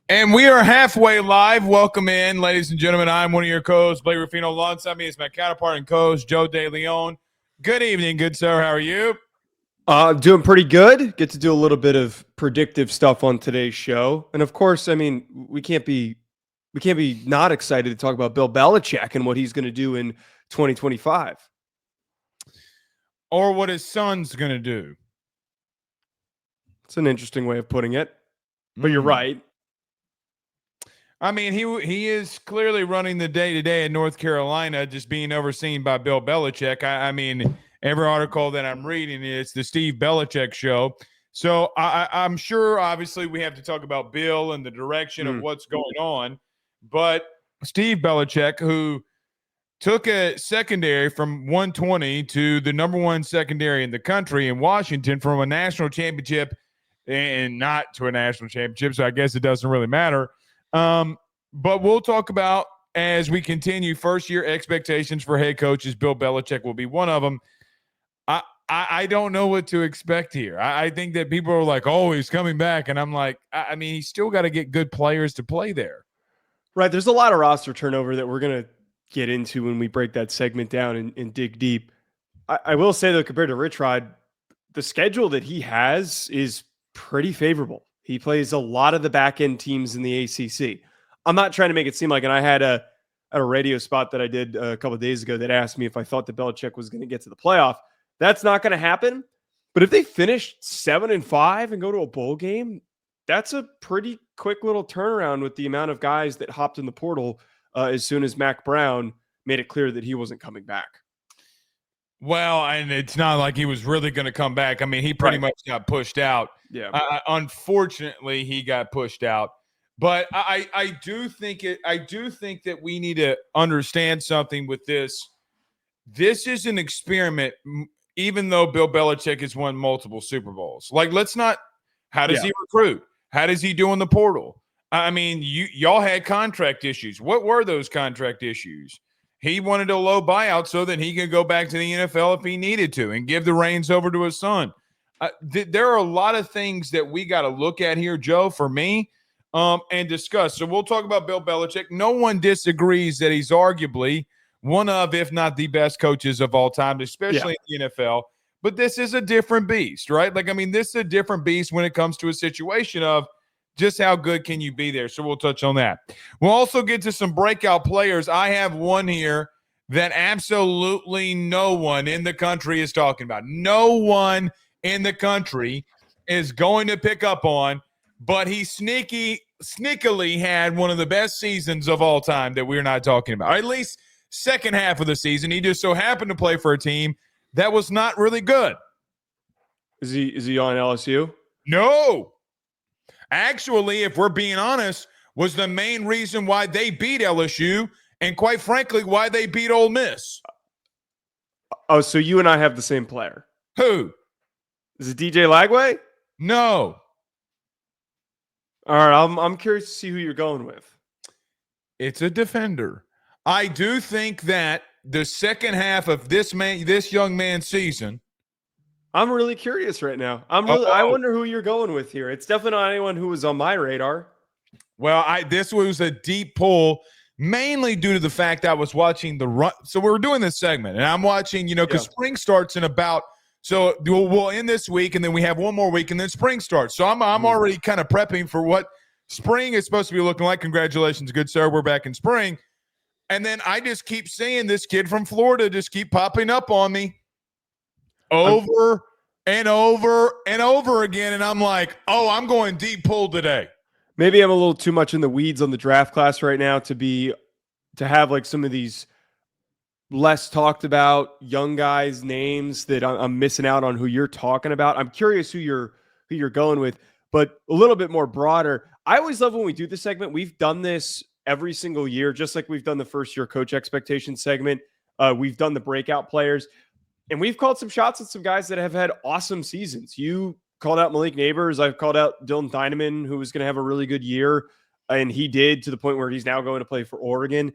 And we are halfway live. Welcome in, ladies and gentlemen. I'm one of your co-hosts, Blake Ruffino. Alongside me is my counterpart and co-host, Joe DeLeone. Good evening, good sir. How are you? Doing pretty good. Get to do a little bit of predictive stuff on today's show. And of course, I mean, we can't be not excited to talk about Bill Belichick and what he's going to do in 2025. Or what his son's going to do. It's an interesting way of putting it. But you're right. I mean, he is clearly running the day-to-day in North Carolina, just being overseen by Bill Belichick. I mean, every article that I'm reading is the Steve Belichick show. So I'm sure, obviously, we have to talk about Bill and the direction of what's going on. But Steve Belichick, who took a secondary from 120 to the number one secondary in the country in Washington from a national championship and not to a national championship, so I guess it doesn't really matter. But we'll talk about as we continue first-year expectations for head coaches. Bill Belichick will be one of them. I don't know what to expect here. I think that people are like, oh, he's coming back. And I'm like, I mean, he's still got to get good players to play there. Right. There's a lot of roster turnover that we're going to get into when we break that segment down and dig deep. I will say, though, compared to Rich Rod, the schedule that he has is pretty favorable. He plays a lot of the back-end teams in the ACC. I'm not trying to make it seem like, and I had a radio spot that I did a couple of days ago that asked me if I thought that Belichick was going to get to the playoff. That's not going to happen. But if they finish 7-5 and go to a bowl game, that's a pretty quick little turnaround with the amount of guys that hopped in the portal as soon as Mac Brown made it clear that he wasn't coming back. Well, and it's not like he was really going to come back. I mean, he pretty much got pushed out. Yeah. Unfortunately, he got pushed out. But I do think that we need to understand something with this. This is an experiment, even though Bill Belichick has won multiple Super Bowls. Like, let's not – how does he recruit? How does he do in the portal? I mean, y'all had contract issues. What were those contract issues? He wanted a low buyout so that he could go back to the NFL if he needed to and give the reins over to his son. There are a lot of things that we got to look at here, Joe, for me, and discuss. So we'll talk about Bill Belichick. No one disagrees that he's arguably one of, if not the best coaches of all time, especially in the NFL. But this is a different beast, right? Like, I mean, this is a different beast when it comes to a situation of just how good can you be there? So we'll touch on that. We'll also get to some breakout players. I have one here that absolutely no one in the country is talking about. No one in the country is going to pick up on, but he sneakily had one of the best seasons of all time that we're not talking about. Or at least second half of the season. He just so happened to play for a team that was not really good. Is he on LSU? No. Actually, if we're being honest, was the main reason why they beat LSU and, quite frankly, why they beat Ole Miss. Oh, so you and I have the same player. Who? Is it DJ Lagway? No. All right, I'm curious to see who you're going with. It's a defender. I do think that the second half of this young man's season. I'm really curious right now. I wonder who you're going with here. It's definitely not anyone who was on my radar. Well, this was a deep pull, mainly due to the fact I was watching the run. So we're doing this segment, and I'm watching, because spring starts in about. So we'll end this week, and then we have one more week, and then spring starts. So I'm already kind of prepping for what spring is supposed to be looking like. Congratulations, good sir. We're back in spring. And then I just keep seeing this kid from Florida just keep popping up on me over and over and over again. And I'm like, oh, I'm going deep pull today. Maybe I'm a little too much in the weeds on the draft class right now to have like some of these less talked about young guys' names that I'm missing out on who you're talking about. I'm curious who you're going with, but a little bit more broader. I always love when we do this segment. We've done this every single year, just like we've done the first year coach expectation segment. We've done the breakout players, and we've called some shots at some guys that have had awesome seasons. You called out Malik Neighbors. I've called out Dylan Thieneman, who was going to have a really good year, and he did, to the point where he's now going to play for Oregon.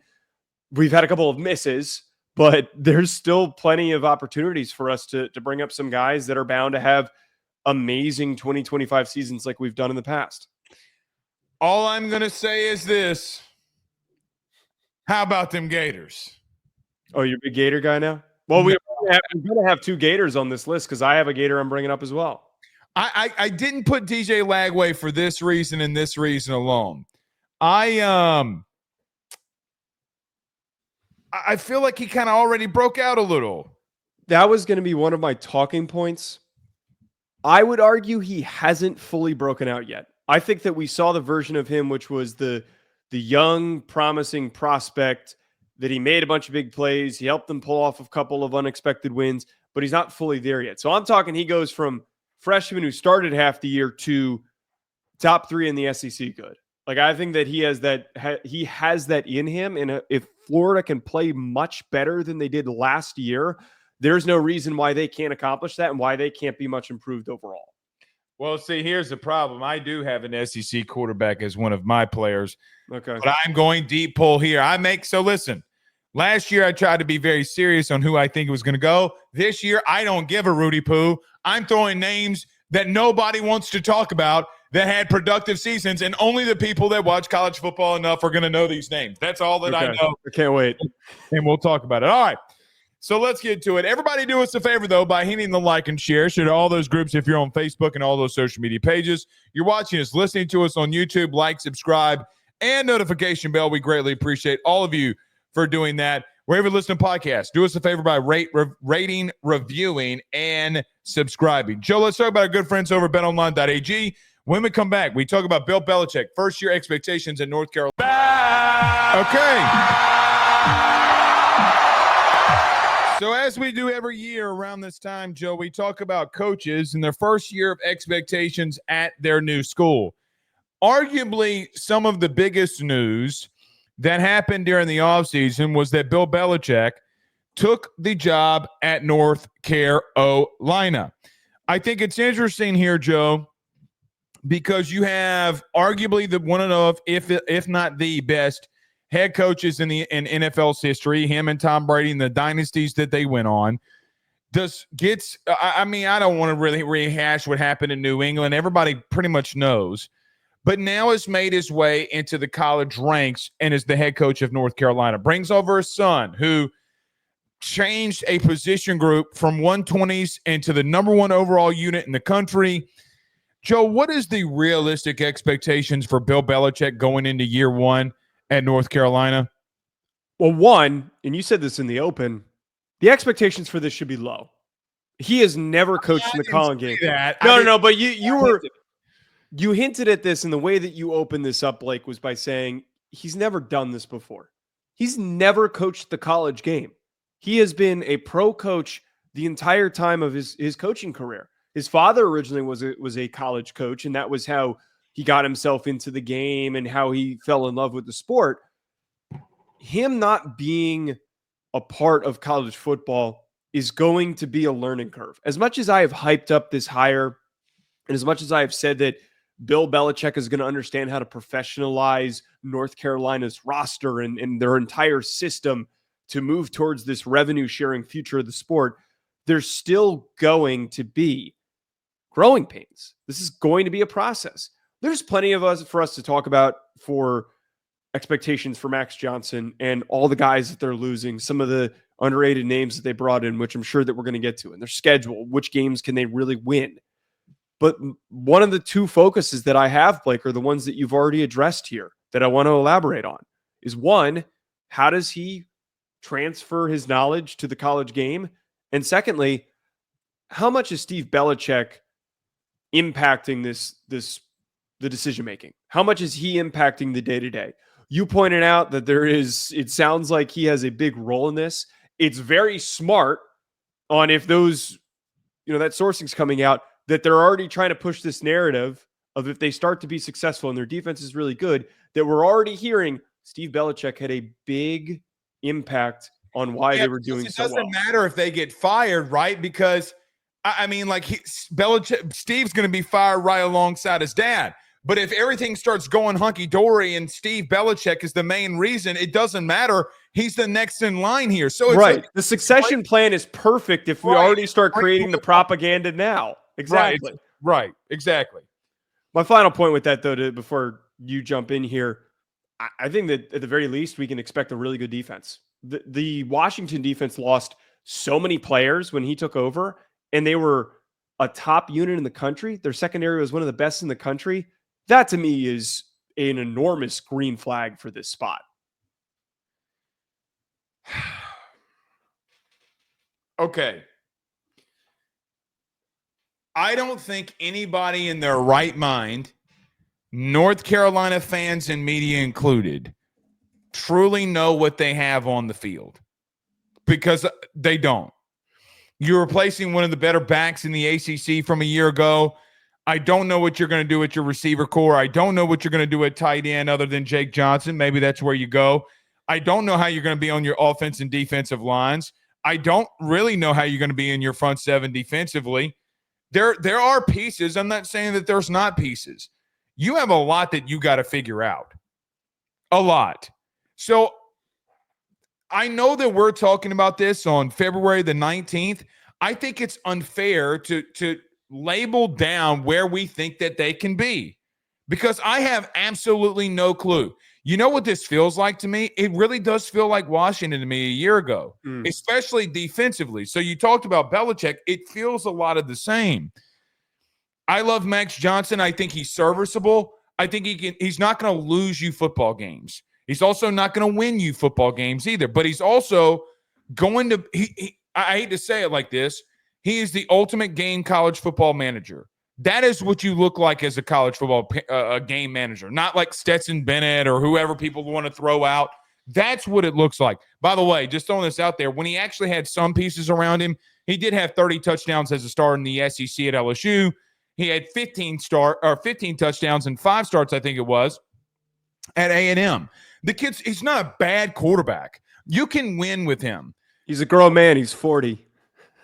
We've had a couple of misses, but there's still plenty of opportunities for us to bring up some guys that are bound to have amazing 2025 seasons like we've done in the past. All I'm going to say is this. How about them Gators? Oh, you're a big Gator guy now? Well, we're going to have two Gators on this list because I have a Gator I'm bringing up as well. I didn't put DJ Lagway for this reason and this reason alone. I feel like he kind of already broke out a little. That was going to be one of my talking points. I would argue he hasn't fully broken out yet. I think that we saw the version of him, which was the young, promising prospect that he made a bunch of big plays. He helped them pull off a couple of unexpected wins, but he's not fully there yet. So I'm talking he goes from freshman who started half the year to top 3 in the SEC good. Like, I think that he has that in him. And if Florida can play much better than they did last year, there's no reason why they can't accomplish that and why they can't be much improved overall. Well, see, here's the problem. I do have an SEC quarterback as one of my players. Okay. But I'm going deep pull here. So listen, last year I tried to be very serious on who I think was going to go. This year, I don't give a Rudy Poo. I'm throwing names that nobody wants to talk about that had productive seasons, and only the people that watch college football enough are going to know these names. That's all that I know. I can't wait. And we'll talk about it. All right. So let's get to it. Everybody do us a favor, though, by hitting the like and share. Share to all those groups if you're on Facebook and all those social media pages. You're watching us, listening to us on YouTube. Like, subscribe, and notification bell. We greatly appreciate all of you for doing that. Wherever you listen to podcasts, do us a favor by rating, reviewing, and subscribing. Joe, let's talk about our good friends over at betonline.ag. When we come back, we talk about Bill Belichick, first-year expectations in North Carolina. Okay. So as we do every year around this time, Joe, we talk about coaches in their first year of expectations at their new school. Arguably, some of the biggest news that happened during the offseason was that Bill Belichick took the job at North Carolina. I think it's interesting here, Joe, because you have arguably the one of, if not the best head coaches in NFL's history, him and Tom Brady and the dynasties that they went on. I don't want to really rehash what happened in New England. Everybody pretty much knows. But now has made his way into the college ranks and is the head coach of North Carolina. Brings over his son, who changed a position group from 120s into the number 1 overall unit in the country. Joe, what is the realistic expectations for Bill Belichick going into year 1 at North Carolina? Well, one, and you said this in the open, the expectations for this should be low. He has never coached in the college game. No, but you hinted at this, and the way that you opened this up, Blake, was by saying he's never done this before. He's never coached the college game. He has been a pro coach the entire time of his coaching career. His father originally was a college coach, and that was how he got himself into the game and how he fell in love with the sport. Him not being a part of college football is going to be a learning curve. As much as I have hyped up this hire, and as much as I have said that Bill Belichick is going to understand how to professionalize North Carolina's roster and their entire system to move towards this revenue-sharing future of the sport, there's still going to be growing pains. This is going to be a process. There's plenty for us to talk about for expectations for Max Johnson and all the guys that they're losing, some of the underrated names that they brought in, which I'm sure that we're going to get to, and their schedule, which games can they really win. But one of the two focuses that I have, Blake, are the ones that you've already addressed here that I want to elaborate on. Is one, how does he transfer his knowledge to the college game? And secondly, how much is Steve Belichick impacting the decision-making? How much is he impacting the day-to-day? You pointed out that it sounds like he has a big role in this. It's very smart on if those, that sourcing's coming out, that they're already trying to push this narrative of if they start to be successful and their defense is really good, that we're already hearing Steve Belichick had a big impact on why they were doing so well. It doesn't matter if they get fired, right? Because, Steve's going to be fired right alongside his dad. But if everything starts going hunky-dory and Steve Belichick is the main reason, it doesn't matter. He's the next in line here. So it's right. The succession plan is perfect if we already start creating the propaganda now. Exactly. Right. Exactly. My final point with that, though, before you jump in here. I think that at the very least, we can expect a really good defense. The Washington defense lost so many players when he took over, and they were a top unit in the country. Their secondary was one of the best in the country. That to me is an enormous green flag for this spot. Okay. I don't think anybody in their right mind, North Carolina fans and media included, truly know what they have on the field, because they don't. You're replacing one of the better backs in the ACC from a year ago. I don't know what you're going to do at your receiver core. I don't know what you're going to do at tight end other than Jake Johnson. Maybe that's where you go. I don't know how you're going to be on your offense and defensive lines. I don't really know how you're going to be in your front seven defensively. There are pieces. I'm not saying that there's not pieces. You have a lot that you got to figure out. A lot. So I know that we're talking about this on February the 19th. I think it's unfair to label down where we think that they can be, because I have absolutely no clue. You know what this feels like to me? It really does feel like Washington to me a year ago, especially defensively. So you talked about Belichick. It feels a lot of the same. I love Max Johnson. I think he's serviceable. I think he's not going to lose you football games. He's also not going to win you football games either, but he's also going to I hate to say it like this. He is the ultimate game college football manager. That is what you look like as a college football game manager, not like Stetson Bennett or whoever people want to throw out. That's what it looks like. By the way, just throwing this out there, when he actually had some pieces around him, he did have 30 touchdowns as a starter in the SEC at LSU. He had 15 touchdowns and 5 starts, I think it was, at A&M. The kid's, he's not a bad quarterback. You can win with him. He's a grown man. He's 40.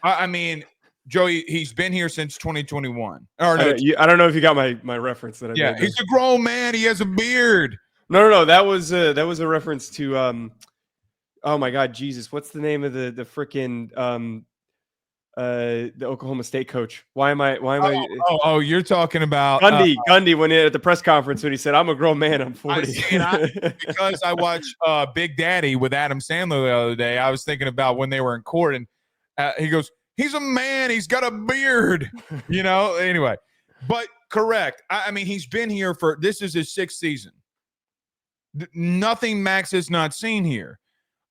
I mean, Joey, he's been here since 2021. Or no, I don't know if you got my reference that I made. He's a grown man. He has a beard. No. That was a reference to oh my God, Jesus, what's the name of the freaking the Oklahoma State coach? Why am I? Oh, you're talking about Gundy when at the press conference when he said, "I'm a grown man. I'm 40." Because I watched Big Daddy with Adam Sandler the other day. I was thinking about when they were in court, and he goes, "He's a man. He's got a beard." Anyway, but correct. I mean, he's been here this is his 6th season. Nothing Max has not seen here.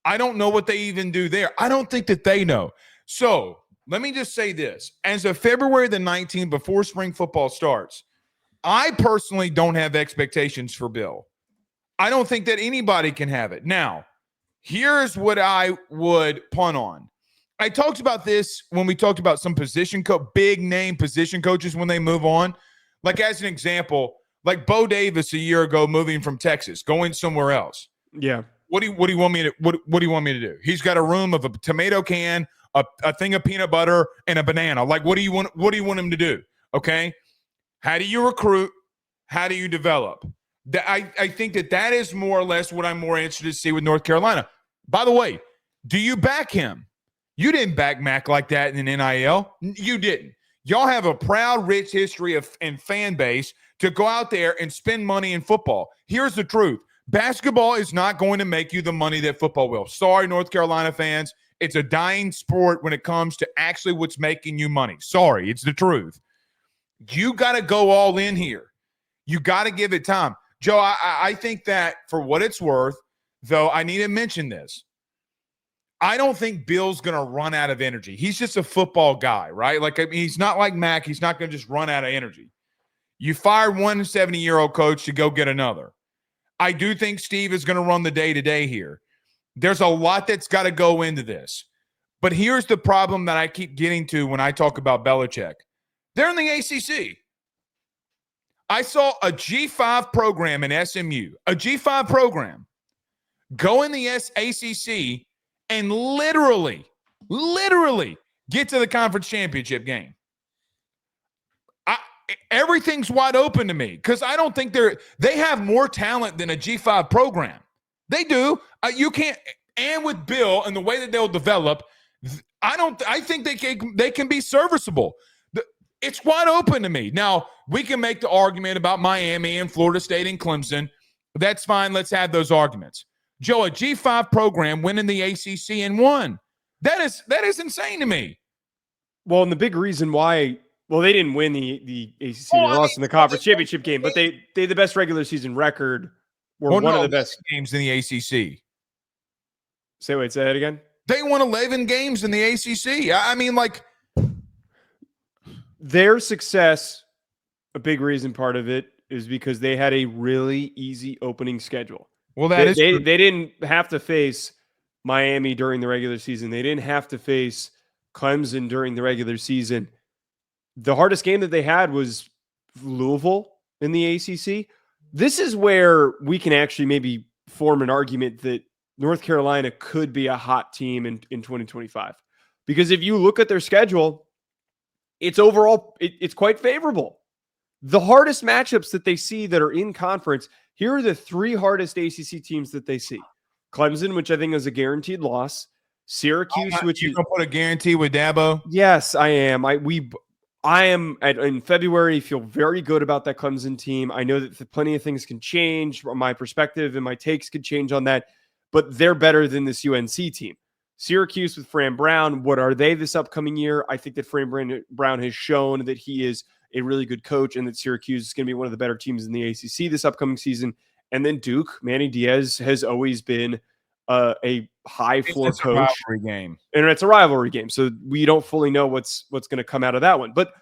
I don't know what they even do there. I don't think that they know. So let me just say this. As of February the 19th, before spring football starts, I personally don't have expectations for Bill. I don't think that anybody can have it. Now, here's what I would punt on. I talked about this when we talked about some big name position coaches when they move on. Like as an example, like Bo Davis a year ago moving from Texas, going somewhere else. Yeah. What do you want me to do? He's got a room of a tomato can, a thing of peanut butter, and a banana. Like, what do you want him to do? Okay. How do you recruit? How do you develop? I think that is more or less what I'm more interested to see with North Carolina. By the way, do you back him? You didn't back Mac like that in an NIL. You didn't. Y'all have a proud, rich history and fan base to go out there and spend money in football. Here's the truth. Basketball is not going to make you the money that football will. Sorry, North Carolina fans. It's a dying sport when it comes to actually what's making you money. Sorry, it's the truth. You got to go all in here. You got to give it time. Joe, I think that for what it's worth, though, I need to mention this. I don't think Bill's going to run out of energy. He's just a football guy, right? Like, I mean, he's not like Mac. He's not going to just run out of energy. You fire one 70-year-old coach to go get another. I do think Steve is going to run the day-to-day here. There's a lot that's got to go into this. But here's the problem that I keep getting to when I talk about Belichick. They're in the ACC. I saw a G5 program in SMU, a G5 program, go in the ACC and literally get to the conference championship game. Everything's wide open to me because I don't think they have more talent than a G5 program. They do. You can't. And with Bill and the way that they'll develop, I think they can be serviceable. It's wide open to me. Now, we can make the argument about Miami and Florida State and Clemson. That's fine. Let's have those arguments. Joe, a G5 program winning the ACC and won. That is insane to me. Well, and the big reason why, they didn't win the ACC. They lost in the conference championship game, but they had the best regular season record. Were one of the best games in the ACC. Say that again. They won 11 games in the ACC. I mean, like, their success, a big reason part of it is because they had a really easy opening schedule. Well, they didn't have to face Miami during the regular season. They didn't have to face Clemson during the regular season. The hardest game that they had was Louisville in the ACC. This is where we can actually maybe form an argument that North Carolina could be a hot team in 2025. Because if you look at their schedule, it's quite favorable. The hardest matchups that they see that are in conference, here are the 3 hardest ACC teams that they see. Clemson, which I think is a guaranteed loss. Syracuse, which you gonna put a guarantee with Dabo? Yes, I am. In February, feel very good about that Clemson team. I know that plenty of things can change. My perspective and my takes could change on that, but they're better than this UNC team. Syracuse with Fran Brown, what are they this upcoming year? I think that Fran Brown has shown that he is a really good coach and that Syracuse is going to be one of the better teams in the ACC this upcoming season. And then Duke, Manny Diaz has always been a high floor coach. Game. And it's a rivalry game. So we don't fully know what's going to come out of that one. But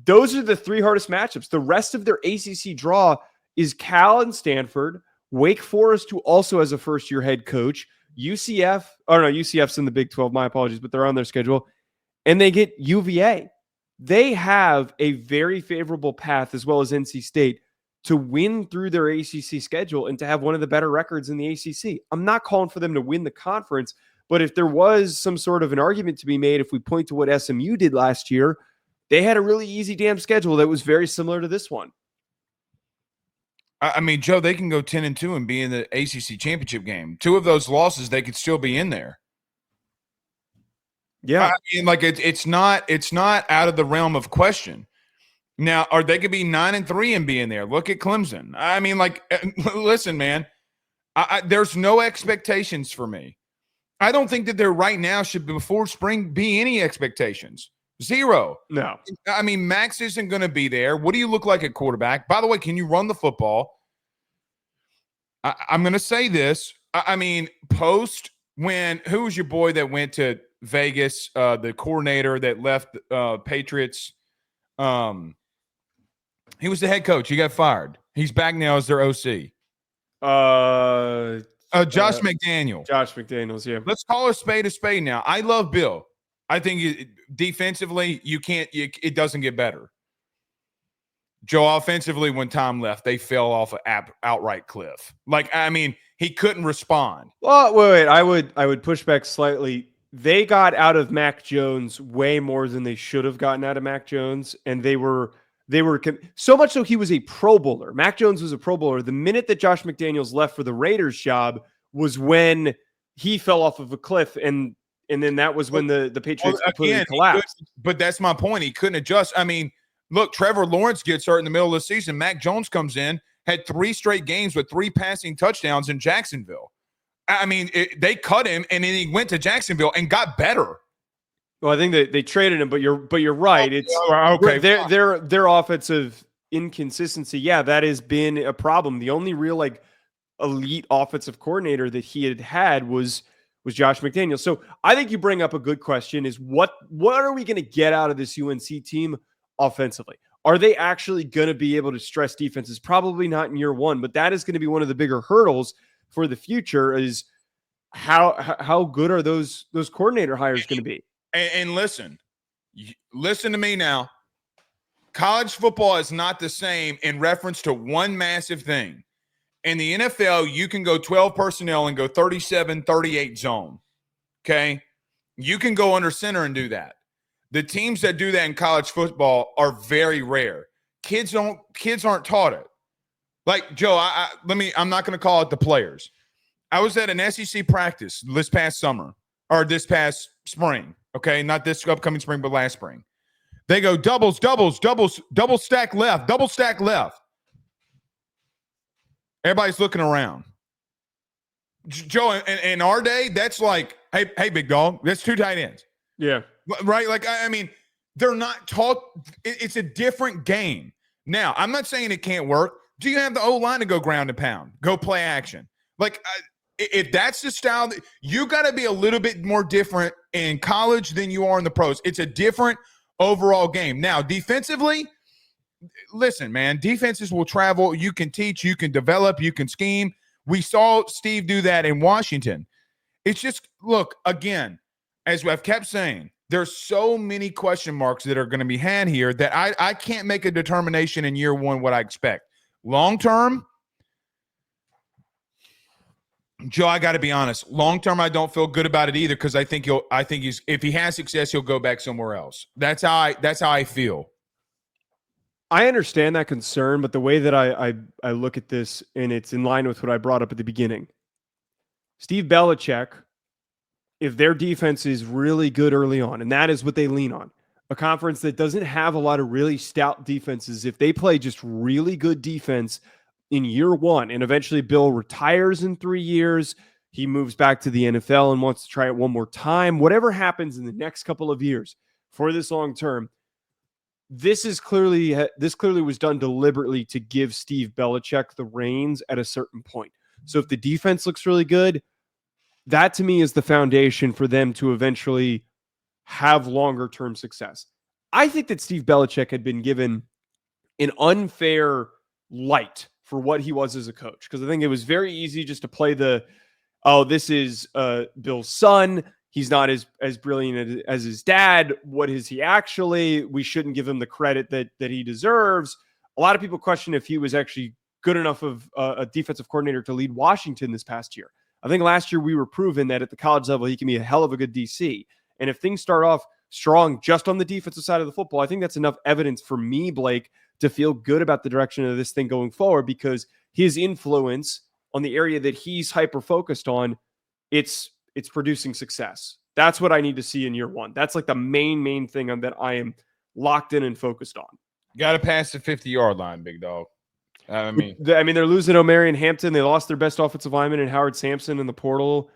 those are the 3 hardest matchups. The rest of their ACC draw is Cal and Stanford, Wake Forest, who also has a first-year head coach, UCF's in the Big 12, my apologies, but they're on their schedule. And they get UVA. They have a very favorable path, as well as NC State, to win through their ACC schedule and to have one of the better records in the ACC. I'm not calling for them to win the conference, but if there was some sort of an argument to be made, if we point to what SMU did last year, they had a really easy damn schedule that was very similar to this one. I mean, Joe, they can go 10-2 and be in the ACC championship game. 2 of those losses, they could still be in there. Yeah, I mean, like it's not out of the realm of question. Now, or they could be 9-3 and be in there. Look at Clemson. I mean, like, listen, man, there's no expectations for me. I don't think that there right now should, before spring, be any expectations. 0. No. I mean, Max isn't going to be there. What do you look like at quarterback? By the way, can you run the football? I'm going to say this. I mean, who was your boy that went to Vegas, the coordinator that left Patriots? He was the head coach. He got fired. He's back now as their OC. Josh McDaniel. Josh McDaniels, yeah. Let's call a spade now. I love Bill. I think defensively, it doesn't get better. Joe, offensively, when Tom left, they fell off an outright cliff. Like, I mean, he couldn't respond. Well, wait. I would push back slightly. They got out of Mac Jones way more than they should have gotten out of Mac Jones, and they were so much so he was a Pro Bowler. Mac Jones was a Pro Bowler. The minute that Josh McDaniels left for the Raiders job was when he fell off of a cliff, and then that was when the Patriots completely collapsed. But that's my point. He couldn't adjust. I mean, look, Trevor Lawrence gets hurt in the middle of the season. Mac Jones comes in, had 3 straight games with 3 passing touchdowns in Jacksonville. I mean, they cut him, and then he went to Jacksonville and got better. Well, I think they traded him, but you're right. It's okay. Their offensive inconsistency. Yeah, that has been a problem. The only real elite offensive coordinator that he had was Josh McDaniels. So I think you bring up a good question: is what are we going to get out of this UNC team offensively? Are they actually going to be able to stress defenses? Probably not in year one, but that is going to be one of the bigger hurdles for the future. Is how good are those coordinator hires going to be? And listen to me now. College football is not the same in reference to one massive thing. In the NFL, you can go 12 personnel and go 37, 38 zone. Okay? You can go under center and do that. The teams that do that in college football are very rare. Kids aren't taught it. Like, Joe, I'm not going to call it the players. I was at an SEC practice this past spring. Okay, not this upcoming spring, but last spring. They go doubles, double stack left, double stack left. Everybody's looking around. Joe, in our day, that's like, hey, big dog, that's 2 tight ends. Yeah. Right? Like, I mean, they're not taught. It's a different game. Now, I'm not saying it can't work. Do you have the O-line to go ground and pound, go play action? Like, if that's the style, you got to be a little bit more different in college than you are in the pros. It's a different overall game. Now, defensively, listen, man, defenses will travel. You can teach, you can develop, you can scheme. We saw Steve do that in Washington. It's just, look, again, as I've kept saying, there's so many question marks that are going to be had here that I can't make a determination in year one what I expect. Long term, Joe, I got to be honest. Long term, I don't feel good about it either because I think he's if he has success, he'll go back somewhere else. That's how I feel. I understand that concern, but the way that I look at this, and it's in line with what I brought up at the beginning. Steve Belichick, if their defense is really good early on, and that is what they lean on, a conference that doesn't have a lot of really stout defenses, if they play just really good defense in year one, and eventually Bill retires in 3 years, he moves back to the NFL and wants to try it one more time, whatever happens in the next couple of years for this long term, this clearly was done deliberately to give Steve Belichick the reins at a certain point. So if the defense looks really good, that to me is the foundation for them to eventually have longer term success. I think that Steve Belichick had been given an unfair light for what he was as a coach, because I think it was very easy just to play this is Bill's son. He's not as brilliant as his dad. What is he actually? We shouldn't give him the credit that he deserves. A lot of people question if he was actually good enough of a defensive coordinator to lead Washington this past year. I think last year we were proven that at the college level, he can be a hell of a good DC. And if things start off strong just on the defensive side of the football, I think that's enough evidence for me, Blake, to feel good about the direction of this thing going forward, because his influence on the area that he's hyper-focused on, it's producing success. That's what I need to see in year one. That's like the main thing that I am locked in and focused on. Got to pass the 50-yard line, big dog. I mean, they're losing Omarion Hampton. They lost their best offensive lineman in Howard Sampson in the portal.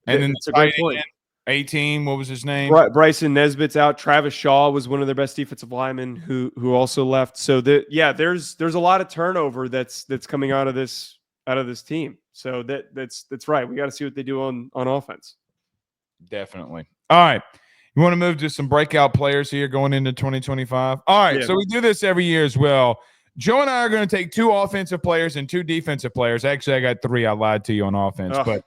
And then it's a great point. 18, what was his name? Bryson Nesbitt's out. Travis Shaw was one of their best defensive linemen who also left. So there's a lot of turnover that's coming out of this team. So that's right. We got to see what they do on offense. Definitely. All right. You want to move to some breakout players here going into 2025? All right. Yeah. So we do this every year as well. Joe and I are going to take 2 offensive players and 2 defensive players. Actually, I got 3. I lied to you on offense, but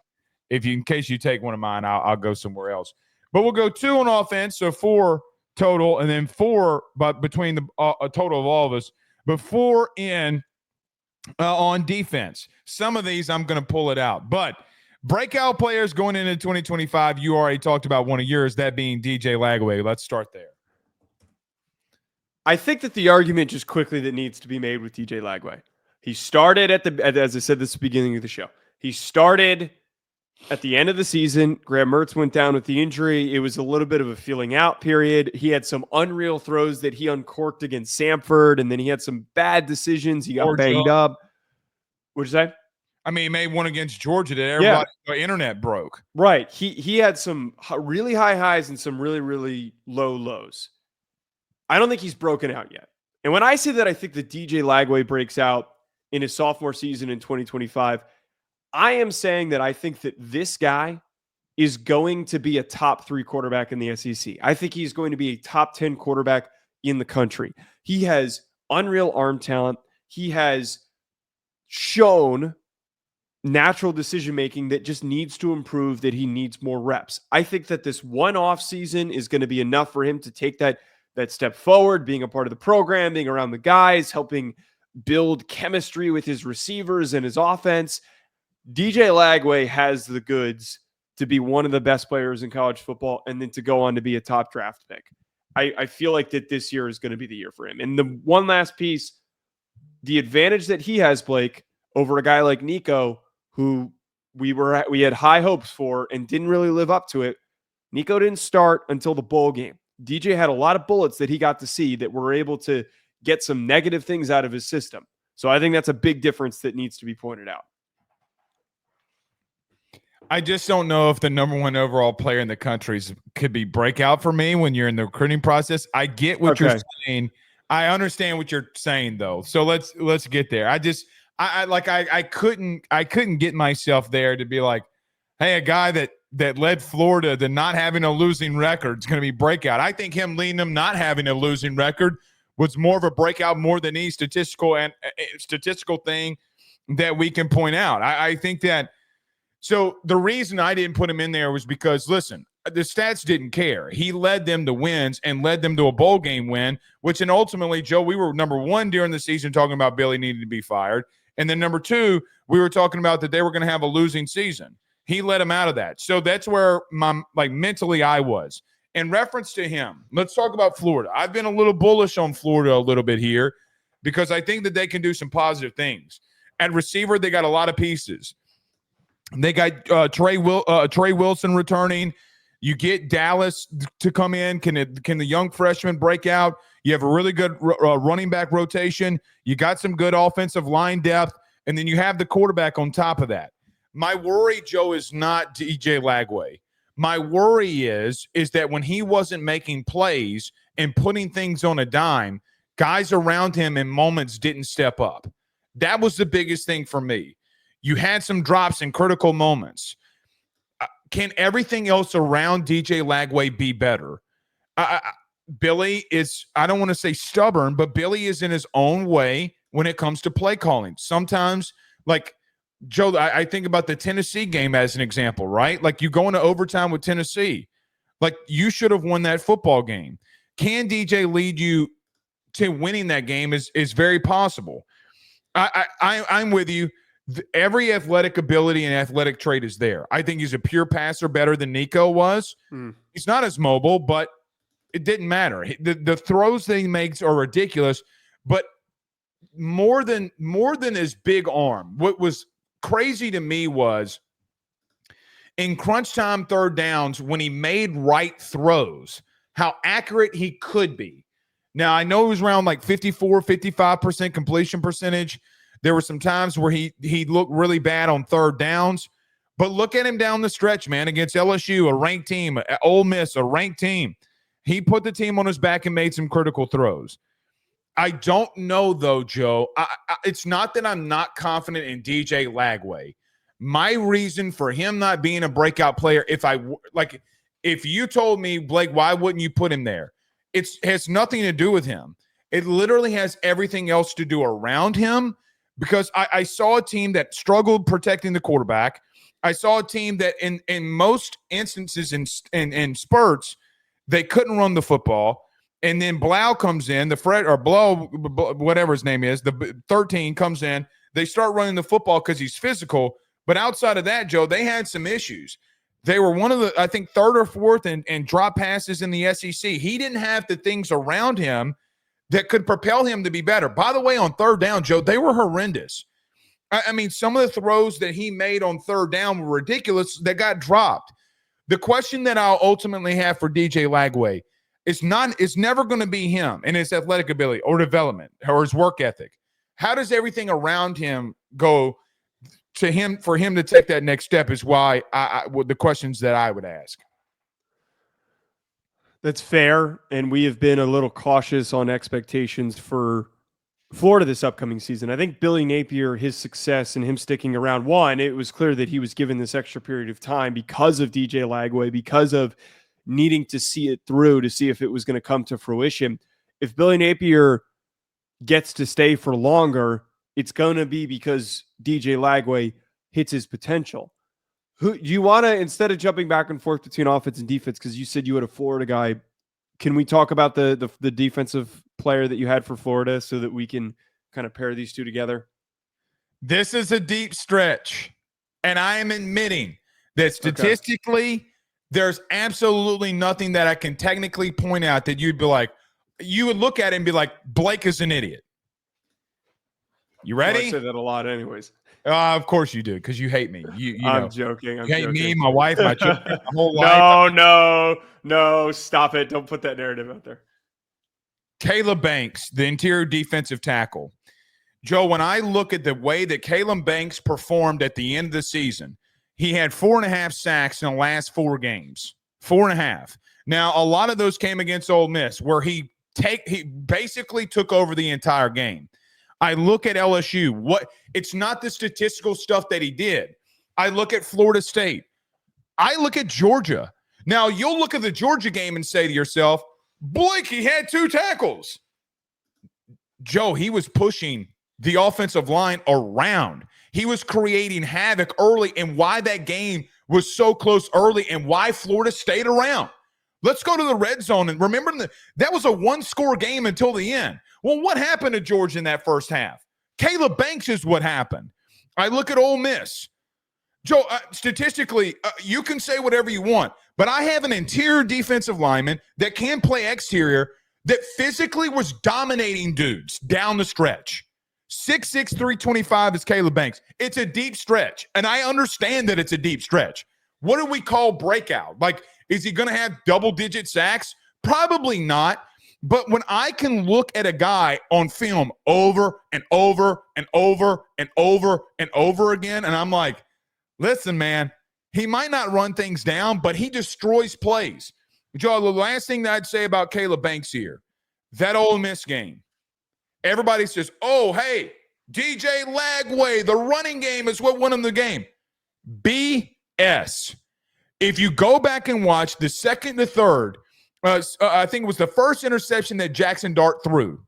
in case you take one of mine, I'll go somewhere else. But we'll go 2 on offense, so 4 total, and then 4, but between the a total of all of us, but 4 on defense. Some of these I'm going to pull it out, but breakout players going into 2025. You already talked about one of yours, that being DJ Lagway. Let's start there. I think that the argument just quickly that needs to be made with DJ Lagway. He started as I said this at the beginning of the show. He started at the end of the season. Graham Mertz went down with the injury. It was a little bit of a feeling out period. He had some unreal throws that he uncorked against Samford, and then he had some bad decisions. He got banged up. What'd you say? I mean, he made one against Georgia that everybody the internet broke. Right. He had some really high highs and some really, really low lows. I don't think he's broken out yet. And when I say that I think that DJ Lagway breaks out in his sophomore season in 2025, I am saying that I think that this guy is going to be a top 3 quarterback in the SEC. I think he's going to be a top 10 quarterback in the country. He has unreal arm talent. He has shown natural decision-making that just needs to improve, that he needs more reps. I think that this one-off season is going to be enough for him to take that step forward, being a part of the program, being around the guys, helping build chemistry with his receivers and his offense. DJ Lagway has the goods to be one of the best players in college football and then to go on to be a top draft pick. I feel like that this year is going to be the year for him. And the one last piece, the advantage that he has, Blake, over a guy like Nico, who we had high hopes for and didn't really live up to it. Nico didn't start until the bowl game. DJ had a lot of bullets that he got to see that were able to get some negative things out of his system. So I think that's a big difference that needs to be pointed out. I just don't know if the number one overall player in the country could be breakout for me when you're in the recruiting process. I get what you're saying. I understand what you're saying though. So let's get there. I couldn't get myself there to be like, hey, a guy that led Florida to not having a losing record is going to be breakout. I think him leading them not having a losing record was more of a breakout more than any statistical thing that we can point out. I think that. So the reason I didn't put him in there was because, listen, the stats didn't care. He led them to wins and led them to a bowl game win, which then ultimately, Joe, we were number one during the season talking about Billy needed to be fired. And then number two, we were talking about that they were going to have a losing season. He led them out of that. So that's where mentally I was. In reference to him, let's talk about Florida. I've been a little bullish on Florida a little bit here because I think that they can do some positive things. At receiver, they got a lot of pieces. They got Trey Wilson returning. You get Dallas to come in. Can the young freshman break out? You have a really good running back rotation. You got some good offensive line depth, and then you have the quarterback on top of that. My worry, Joe, is not DJ Lagway. My worry is that when he wasn't making plays and putting things on a dime, guys around him in moments didn't step up. That was the biggest thing for me. You had some drops in critical moments. Can everything else around DJ Lagway be better? Billy is, I don't want to say stubborn, but Billy is in his own way when it comes to play calling. Sometimes, like, Joe, I think about the Tennessee game as an example, right? Like, you go into overtime with Tennessee. Like, you should have won that football game. Can DJ lead you to winning that game is very possible. I'm with you. Every athletic ability and athletic trait is there. I think he's a pure passer better than Nico was. He's not as mobile, but it didn't matter. The throws that he makes are ridiculous, but more than his big arm. What was crazy to me was in crunch time third downs when he made right throws, how accurate he could be. Now, I know he was around like 54, 55% completion percentage. There were some times where he looked really bad on third downs, but look at him down the stretch, man, against LSU, a ranked team, Ole Miss, a ranked team. He put the team on his back and made some critical throws. I don't know, though, Joe. It's not that I'm not confident in DJ Lagway. My reason for him not being a breakout player, if you told me, Blake, why wouldn't you put him there? It has nothing to do with him. It literally has everything else to do around him. Because I saw a team that struggled protecting the quarterback. I saw a team that in most instances in spurts, they couldn't run the football. And then Blau comes in, Blow, whatever his name is, the 13 comes in. They start running the football because he's physical. But outside of that, Joe, they had some issues. They were one of the, I think, third or fourth in drop passes in the SEC. He didn't have the things around him that could propel him to be better. By the way, on third down, Joe, they were horrendous. I mean, some of the throws that he made on third down were ridiculous that got dropped. The question that I'll ultimately have for DJ Lagway it's never going to be him and his athletic ability or development or his work ethic. How does everything around him go to him for him to take that next step is why the questions that I would ask. That's fair, and we have been a little cautious on expectations for Florida this upcoming season. I think Billy Napier, his success and him sticking around, one, it was clear that he was given this extra period of time because of DJ Lagway, because of needing to see it through to see if it was going to come to fruition. If Billy Napier gets to stay for longer, it's going to be because DJ Lagway hits his potential. Who do you want to, instead of jumping back and forth between offense and defense, because you said you had a Florida guy, can we talk about the defensive player that you had for Florida so that we can kind of pair these two together? This is a deep stretch, and I am admitting that statistically, there's absolutely nothing that I can technically point out that you'd be like, you would look at it and be like, Blake is an idiot. You Well, I ready? say that a lot anyways. Of course you do, because you hate me. You I'm know, joking. you hate me, my wife, my children, my whole life. No, stop it. Don't put that narrative out there. Caleb Banks, the interior defensive tackle. Joe, when I look at the way that Caleb Banks performed at the end of the season, he had 4.5 sacks in the last 4 games. 4.5. Now, a lot of those came against Ole Miss, where he basically took over the entire game. I look at LSU. It's not the statistical stuff that he did. I look at Florida State. I look at Georgia. Now, you'll look at the Georgia game and say to yourself, Blake, he had 2 tackles. Joe, he was pushing the offensive line around. He was creating havoc early, and why that game was so close early and why Florida stayed around. Let's go to the red zone. And remember, that was a 1-score game until the end. Well, what happened to Georgia in that first half? Caleb Banks is what happened. I look at Ole Miss. Joe, statistically, you can say whatever you want, but I have an interior defensive lineman that can play exterior that physically was dominating dudes down the stretch. 6'6", 325 is Caleb Banks. It's a deep stretch, and I understand that it's a deep stretch. What do we call breakout? Like, is he going to have double-digit sacks? Probably not. But when I can look at a guy on film over and over and over and over and over again, and I'm like, listen, man, he might not run things down, but he destroys plays. Joe, the last thing that I'd say about Caleb Banks here, that Ole Miss game, everybody says, oh, hey, DJ Lagway, the running game is what won him the game. BS. If you go back and watch the second, the third, I think it was the first interception that Jackson Dart threw.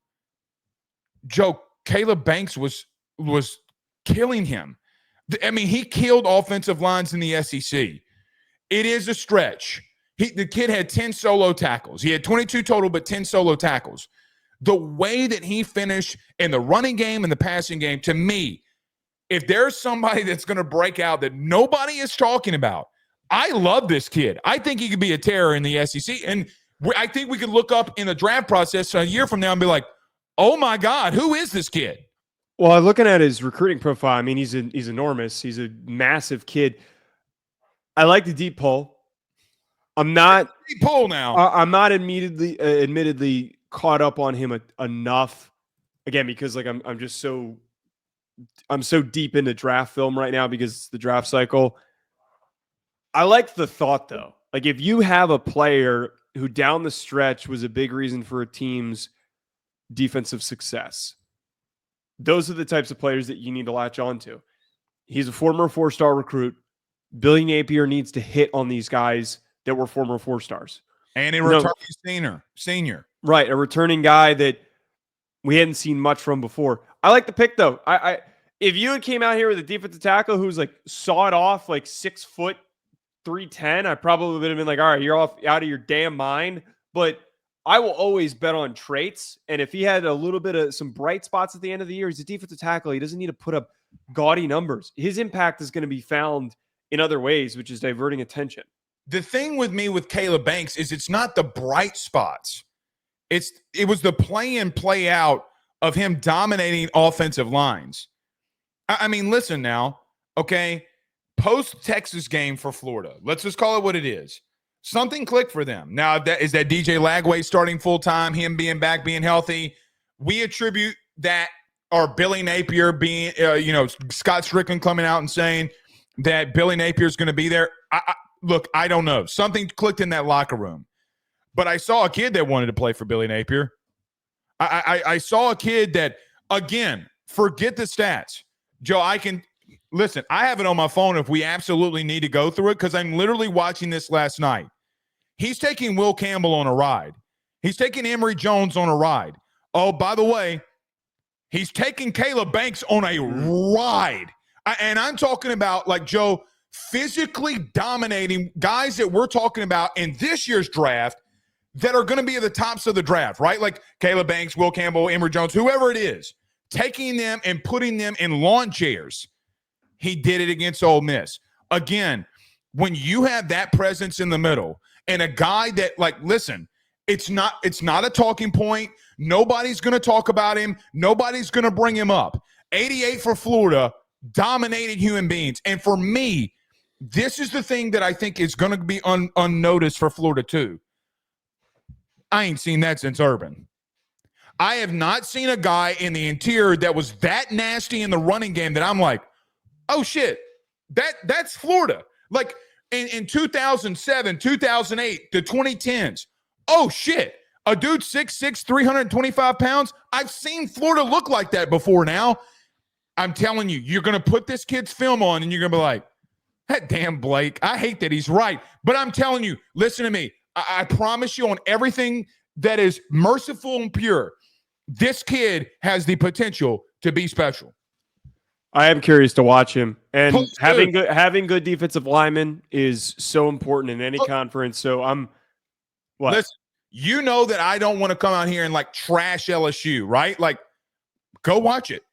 Joe, Caleb Banks was killing him. I mean, he killed offensive lines in the SEC. It is a stretch. The kid had 10 solo tackles. He had 22 total, but 10 solo tackles. The way that he finished in the running game and the passing game, to me, if there's somebody that's going to break out that nobody is talking about, I love this kid. I think he could be a terror in the SEC. And I think we could look up in the draft process a year from now and be like, oh, my God, who is this kid? Well, looking at his recruiting profile, I mean, he's enormous. He's a massive kid. I like the deep pull. I'm not deep pull now. I'm not admittedly caught up on him enough. Again, because like I'm so deep into draft film right now because it's the draft cycle. I like the thought though. Like if you have a player who down the stretch was a big reason for a team's defensive success, those are the types of players that you need to latch on to. He's a former 4-star recruit. Billy Napier needs to hit on these guys that were former 4-stars. And a returning senior. Right, a returning guy that we hadn't seen much from before. I like the pick, though. I if you had came out here with a defensive tackle who's like sawed off like 6 foot 310, I probably would have been like, all right, you're out of your damn mind. But I will always bet on traits. And if he had a little bit of some bright spots at the end of the year, he's a defensive tackle. He doesn't need to put up gaudy numbers. His impact is going to be found in other ways, which is diverting attention. The thing with me with Caleb Banks is it's not the bright spots. It was the play in, play out of him dominating offensive lines. I mean, listen now, okay? Post-Texas game for Florida. Let's just call it what it is. Something clicked for them. Now, is that DJ Lagway starting full-time, him being back, being healthy? We attribute that, or Billy Napier being, Scott Strickland coming out and saying that Billy Napier is going to be there. Look, I don't know. Something clicked in that locker room. But I saw a kid that wanted to play for Billy Napier. I saw a kid that, again, forget the stats. Joe, I have it on my phone if we absolutely need to go through it because I'm literally watching this last night. He's taking Will Campbell on a ride. He's taking Emory Jones on a ride. Oh, by the way, he's taking Caleb Banks on a ride. And I'm talking about, like, Joe, physically dominating guys that we're talking about in this year's draft that are going to be at the tops of the draft, right? Like Caleb Banks, Will Campbell, Emory Jones, whoever it is, taking them and putting them in lawn chairs. He did it against Ole Miss. Again, when you have that presence in the middle and a guy that, like, listen, it's not a talking point. Nobody's going to talk about him. Nobody's going to bring him up. 88 for Florida, dominated human beings. And for me, this is the thing that I think is going to be unnoticed for Florida too. I ain't seen that since Urban. I have not seen a guy in the interior that was that nasty in the running game that I'm like, oh shit, that's Florida. Like in 2007, 2008, the 2010s. Oh shit, a dude 6'6", 325 pounds. I've seen Florida look like that before now. I'm telling you, you're going to put this kid's film on and you're going to be like, that damn Blake, I hate that he's right. But I'm telling you, listen to me. I promise you on everything that is merciful and pure, this kid has the potential to be special. I am curious to watch him. And having good defensive linemen is so important in any conference. So I'm – what? Listen, you know that I don't want to come out here and like trash LSU, right? Like, go watch it.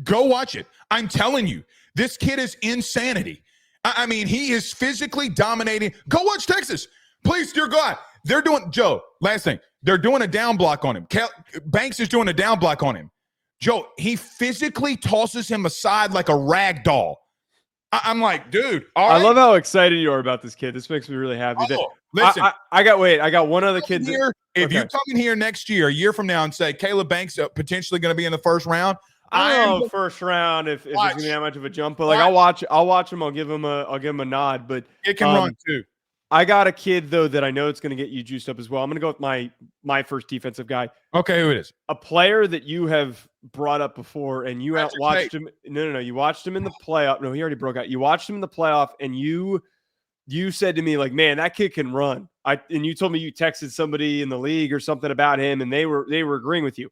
Go watch it. I'm telling you, this kid is insanity. I mean, he is physically dominating. Go watch Texas. Please, dear God. They're doing, Joe, last thing. They're doing a down block on him. Banks is doing a down block on him. Joe, he physically tosses him aside like a rag doll. I'm like, dude, all right. I love how excited you are about this kid. This makes me really happy. Listen. I got one other kid. If you come in here next year, a year from now, and say Caleb Banks potentially going to be in the first round, I don't know first round if it's gonna be that much of a jump, but like I'll watch him. I'll give him a nod. But it can run too. I got a kid though that I know it's gonna get you juiced up as well. I'm gonna go with my first defensive guy. Okay, who it is? A player that you have brought up before, and you watched him. No. You watched him in the playoff. No, he already broke out. You watched him in the playoff, and you said to me like, "Man, that kid can run." And you told me you texted somebody in the league or something about him, and they were agreeing with you.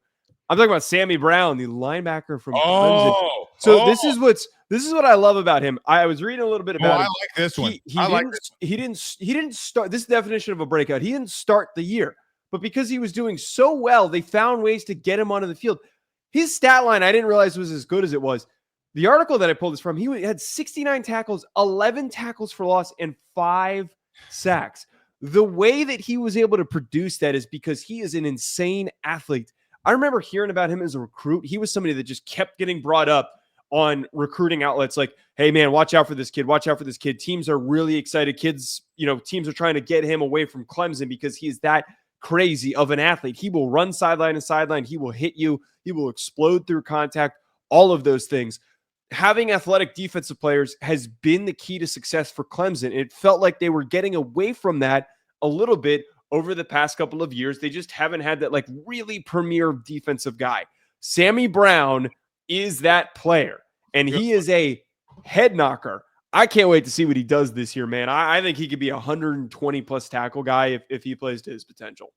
I'm talking about Sammy Brown, the linebacker from Clemson. So this is what I love about him. I was reading a little bit about him. I like this one. He didn't start this definition of a breakout. He didn't start the year, but because he was doing so well, they found ways to get him onto the field. His stat line, I didn't realize was as good as it was. The article that I pulled this from, he had 69 tackles, 11 tackles for loss, and 5 sacks. The way that he was able to produce that is because he is an insane athlete. I remember hearing about him as a recruit. He was somebody that just kept getting brought up on recruiting outlets like, hey, man, watch out for this kid. Watch out for this kid. Teams are really excited. Kids, teams are trying to get him away from Clemson because he's that crazy of an athlete. He will run sideline to sideline. He will hit you. He will explode through contact, all of those things. Having athletic defensive players has been the key to success for Clemson. It felt like they were getting away from that a little bit over the past couple of years. They just haven't had that like really premier defensive guy. Sammy Brown is that player, and he is a head knocker. I can't wait to see what he does this year, man. I think he could be a 120-plus tackle guy if he plays to his potential.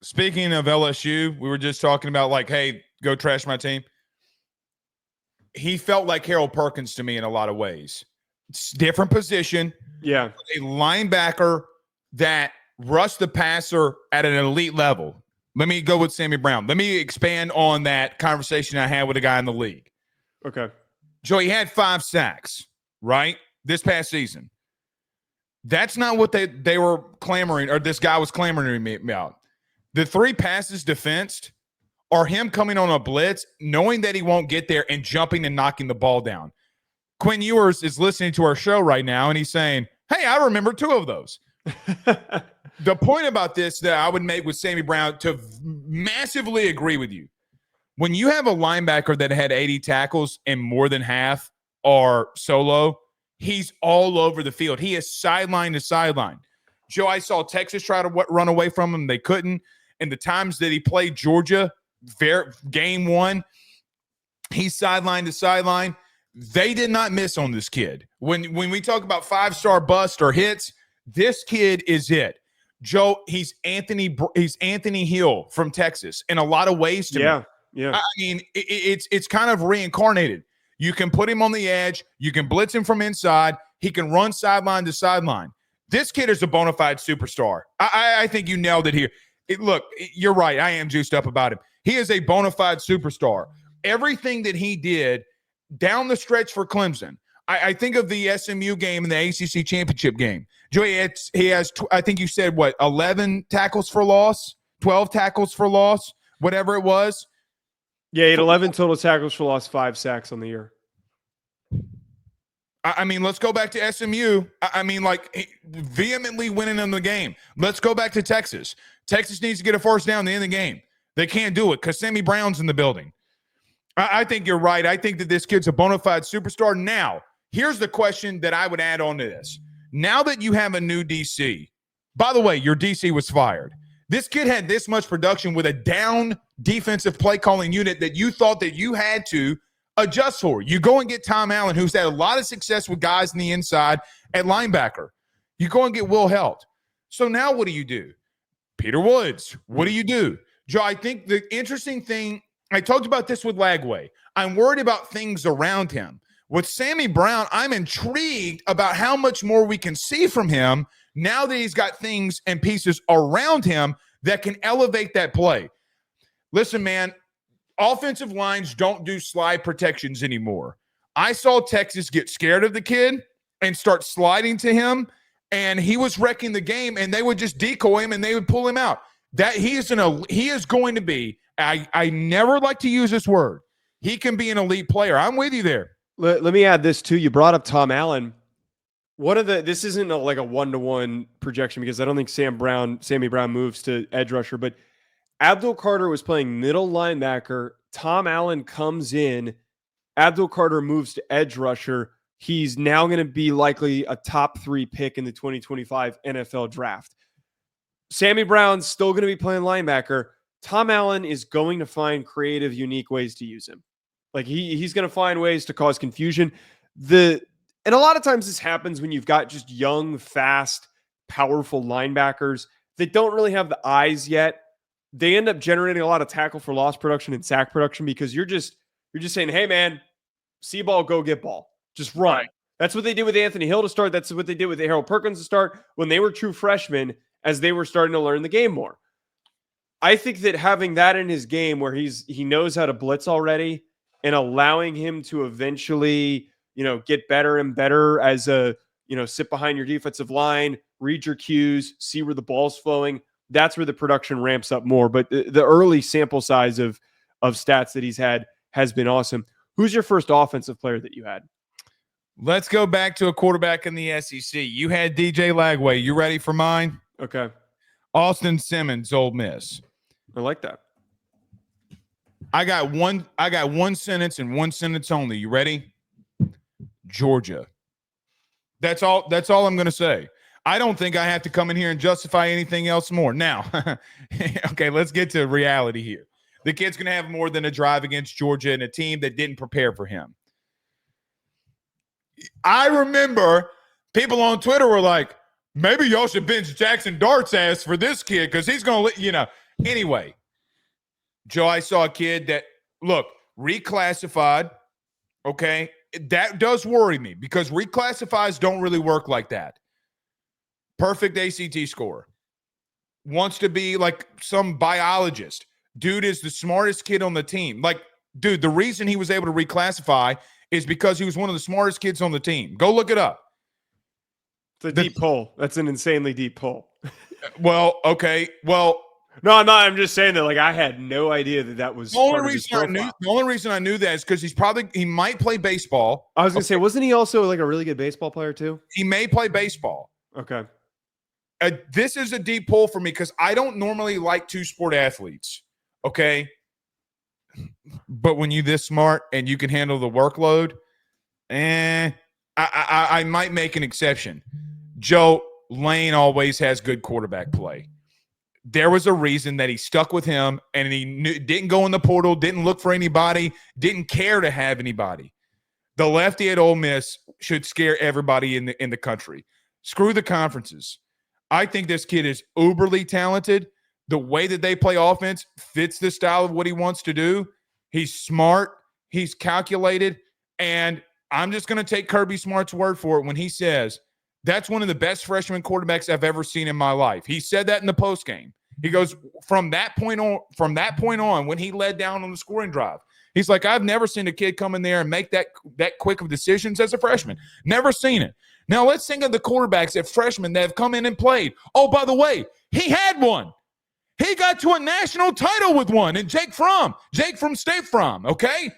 Speaking of LSU, we were just talking about like, hey, go trash my team. He felt like Harold Perkins to me in a lot of ways. It's different position. Yeah. A linebacker that rushed the passer at an elite level. Let me go with Sammy Brown. Let me expand on that conversation I had with a guy in the league. Okay. Joe, he had 5 sacks, right? This past season. That's not what they were clamoring, or this guy was clamoring me about. The 3 passes defensed are him coming on a blitz, knowing that he won't get there and jumping and knocking the ball down. Quinn Ewers is listening to our show right now, and he's saying, hey, I remember 2 of those. The point about this that I would make with Sammy Brown, to massively agree with you, when you have a linebacker that had 80 tackles and more than half are solo, he's all over the field. He is sideline to sideline. Joe, I saw Texas try to run away from him. They couldn't. And the times that he played Georgia, game 1, he's sideline to sideline. They did not miss on this kid. When we talk about 5-star bust or hits, this kid is it. Joe, he's Anthony Hill from Texas in a lot of ways to me. Yeah. I mean, it's kind of reincarnated. You can put him on the edge. You can blitz him from inside. He can run sideline to sideline. This kid is a bona fide superstar. I think you nailed it here. Look, you're right. I am juiced up about him. He is a bona fide superstar. Everything that he did down the stretch for Clemson. I think of the SMU game and the ACC championship game. Joey, he has, I think you said, 11 tackles for loss, 12 tackles for loss, whatever it was. Yeah, he had 11 total tackles for loss, 5 sacks on the year. I mean, let's go back to SMU. I mean, like, vehemently winning in the game. Let's go back to Texas. Texas needs to get a first down at the end of the game. They can't do it because Sammy Brown's in the building. I think you're right. I think that this kid's a bona fide superstar. Now, here's the question that I would add on to this. Now that you have a new DC, by the way, your DC was fired. This kid had this much production with a down defensive play calling unit that you thought that you had to adjust for. You go and get Tom Allen, who's had a lot of success with guys in the inside at linebacker. You go and get Will Helt. So now what do you do? Peter Woods, what do you do? Joe, I think the interesting thing, I talked about this with Lagway. I'm worried about things around him. With Sammy Brown, I'm intrigued about how much more we can see from him now that he's got things and pieces around him that can elevate that play. Listen, man, offensive lines don't do slide protections anymore. I saw Texas get scared of the kid and start sliding to him, and he was wrecking the game, and they would just decoy him and they would pull him out. That he is going to be, I never like to use this word, he can be an elite player. I'm with you there. Let me add this too. You brought up Tom Allen. This isn't like a one-to-one projection because I don't think Sammy Brown moves to edge rusher, but Abdul Carter was playing middle linebacker. Tom Allen comes in. Abdul Carter moves to edge rusher. He's now going to be likely a top 3 pick in the 2025 NFL draft. Sammy Brown's still going to be playing linebacker. Tom Allen is going to find creative, unique ways to use him. Like he's going to find ways to cause confusion. And a lot of times this happens when you've got just young, fast, powerful linebackers that don't really have the eyes yet. They end up generating a lot of tackle for loss production and sack production because you're just saying, hey man, see ball, go get ball. Just run. Right. That's what they did with Anthony Hill to start. That's what they did with Harold Perkins to start when they were true freshmen as they were starting to learn the game more. I think that having that in his game where he knows how to blitz already and allowing him to eventually, get better and better as sit behind your defensive line, read your cues, see where the ball's flowing. That's where the production ramps up more. But the early sample size of stats that he's had has been awesome. Who's your first offensive player that you had? Let's go back to a quarterback in the SEC. You had DJ Lagway. You ready for mine? Okay. Austin Simmons, Ole Miss. I like that. I got one sentence and one sentence only. You ready? Georgia. That's all I'm going to say. I don't think I have to come in here and justify anything else more. Now, okay, let's get to reality here. The kid's going to have more than a drive against Georgia and a team that didn't prepare for him. I remember people on Twitter were like, maybe y'all should bench Jackson Dart's ass for this kid because he's going to, Anyway, Joe, I saw a kid that, reclassified, okay? That does worry me because reclassifies don't really work like that. Perfect ACT score. Wants to be like some biologist. Dude is the smartest kid on the team. Like, dude, the reason he was able to reclassify is because he was one of the smartest kids on the team. Go look it up. It's a deep pull. That's an insanely deep pull. Well, okay. Well, no, I'm not. I'm just saying that, I had no idea that was the only reason I knew that is because he might play baseball. I was going to say, wasn't he also a really good baseball player too? He may play baseball. Okay. This is a deep pull for me because I don't normally like two-sport athletes, okay? But when you this smart and you can handle the workload, I might make an exception. Joe, Lane always has good quarterback play. There was a reason that he stuck with him, and he didn't go in the portal, didn't look for anybody, didn't care to have anybody. The lefty at Ole Miss should scare everybody in the country. Screw the conferences. I think this kid is uberly talented. The way that they play offense fits the style of what he wants to do. He's smart. He's calculated. And I'm just going to take Kirby Smart's word for it when he says, that's one of the best freshman quarterbacks I've ever seen in my life. He said that in the postgame. He goes, from that point on, when he led down on the scoring drive, he's like, I've never seen a kid come in there and make that quick of decisions as a freshman. Never seen it. Now let's think of the quarterbacks at freshmen that have come in and played. Oh, by the way, he had one. He got to a national title with one, and Jake from State From, okay?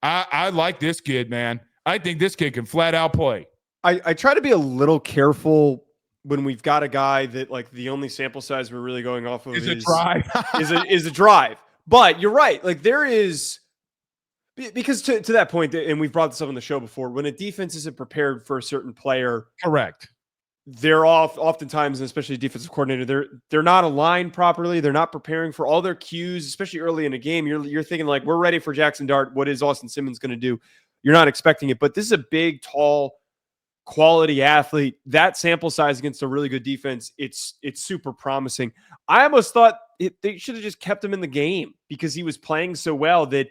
I like this kid, man. I think this kid can flat out play. I try to be a little careful when we've got a guy that like the only sample size we're really going off of Is a drive. is a drive. But you're right. Like there is, because to that point, and we've brought this up on the show before, when a defense isn't prepared for a certain player, correct, they're oftentimes, and especially defensive coordinator, they're not aligned properly. They're not preparing for all their cues, especially early in a game. You're thinking like, we're ready for Jackson Dart. What is Austin Simmons going to do? You're not expecting it, but this is a big, tall, quality athlete. That sample size against a really good defense, it's super promising. I almost thought they should have just kept him in the game because he was playing so well that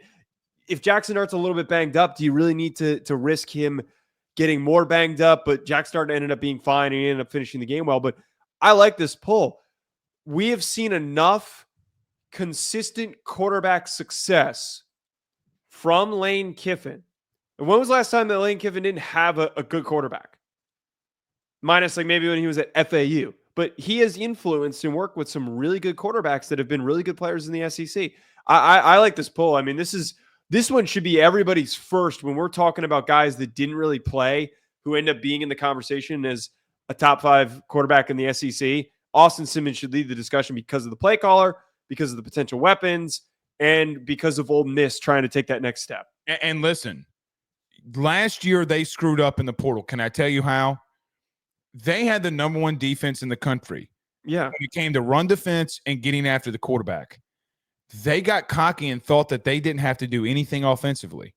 if Jackson Dart's a little bit banged up, do you really need to risk him getting more banged up? But Jackson Dart ended up being fine and he ended up finishing the game well. But I like this pull. We have seen enough consistent quarterback success from Lane Kiffin. And when was the last time that Lane Kiffin didn't have a good quarterback? Minus like maybe when he was at FAU. But he has influenced and worked with some really good quarterbacks that have been really good players in the SEC. I like this pull. I mean, this one should be everybody's first when we're talking about guys that didn't really play who end up being in the conversation as a top 5 quarterback in the SEC. Austin Simmons should lead the discussion because of the play caller, because of the potential weapons, and because of Ole Miss trying to take that next step. And listen, last year they screwed up in the portal. Can I tell you how? They had the number 1 defense in the country. Yeah. When it came to run defense and getting after the quarterback. They got cocky and thought that they didn't have to do anything offensively.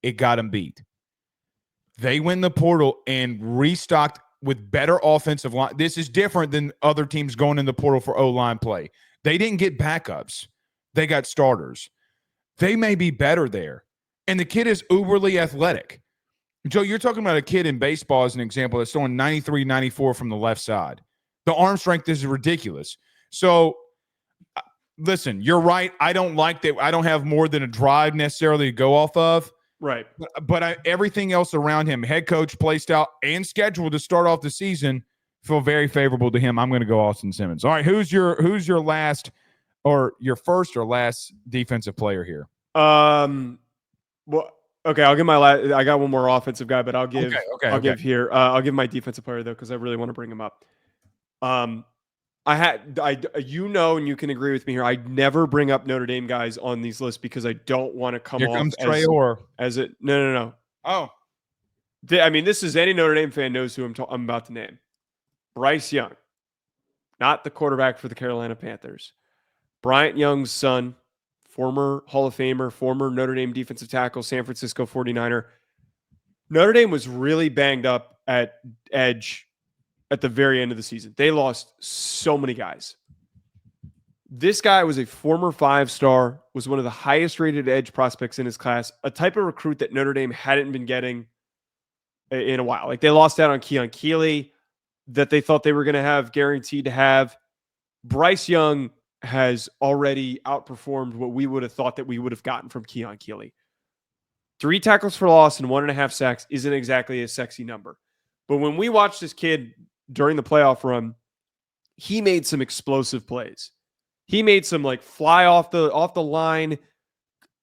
It got them beat. They went in the portal and restocked with better offensive line. This is different than other teams going in the portal for O-line play. They didn't get backups. They got starters. They may be better there. And the kid is uberly athletic. Joe, you're talking about a kid in baseball as an example that's throwing 93, 94 from the left side. The arm strength is ridiculous. So, listen, you're right. I don't like that. I don't have more than a drive necessarily to go off of. Right. But everything else around him, head coach, play style, and schedule to start off the season, feel very favorable to him. I'm going to go Austin Simmons. All right, who's your last or your first or last defensive player here? Well, okay, I'll give my last. I got one more offensive guy, but I'll give here. I'll give my defensive player though because I really want to bring him up. And you can agree with me here. I never bring up Notre Dame guys on these lists because I don't want to come Here off comes as it. No. Oh, I mean, this is any Notre Dame fan knows who I'm about to name. Bryce Young, not the quarterback for the Carolina Panthers. Bryant Young's son, former Hall of Famer, former Notre Dame defensive tackle, San Francisco 49er. Notre Dame was really banged up at edge at the very end of the season. They lost so many guys. This guy was a former 5-star, was one of the highest rated edge prospects in his class, a type of recruit that Notre Dame hadn't been getting in a while. Like they lost out on Keon Keeley that they thought they were going to have guaranteed to have. Bryce Young has already outperformed what we would have thought that we would have gotten from Keon Keeley. 3 tackles for loss and 1.5 sacks isn't exactly a sexy number. But when we watched this kid during the playoff run, he made some explosive plays. He made some like fly off the line,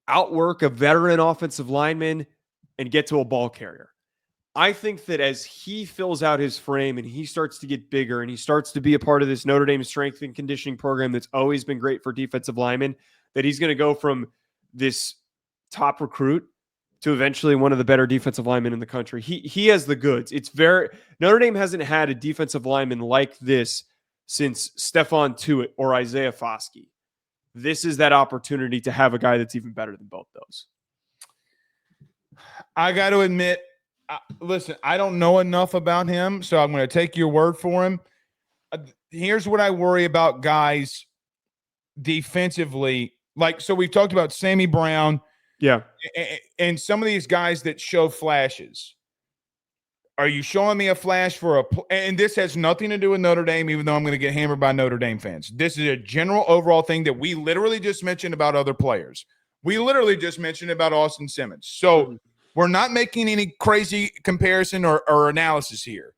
outwork a veteran offensive lineman, and get to a ball carrier. I think that as he fills out his frame and he starts to get bigger and he starts to be a part of this Notre Dame strength and conditioning program that's always been great for defensive linemen, that he's going to go from this top recruit to eventually one of the better defensive linemen in the country. He has the goods. Notre Dame hasn't had a defensive lineman like this since Stephon Tuitt or Isaiah Foskey. This is that opportunity to have a guy that's even better than both those. I got to admit, listen, I don't know enough about him, so I'm going to take your word for him. Here's what I worry about guys defensively. So we've talked about Sammy Brown. Yeah. And some of these guys that show flashes. Are you showing me a flash for and this has nothing to do with Notre Dame, even though I'm going to get hammered by Notre Dame fans. This is a general overall thing that we literally just mentioned about other players. We literally just mentioned about Austin Simmons. So we're not making any crazy comparison or analysis here.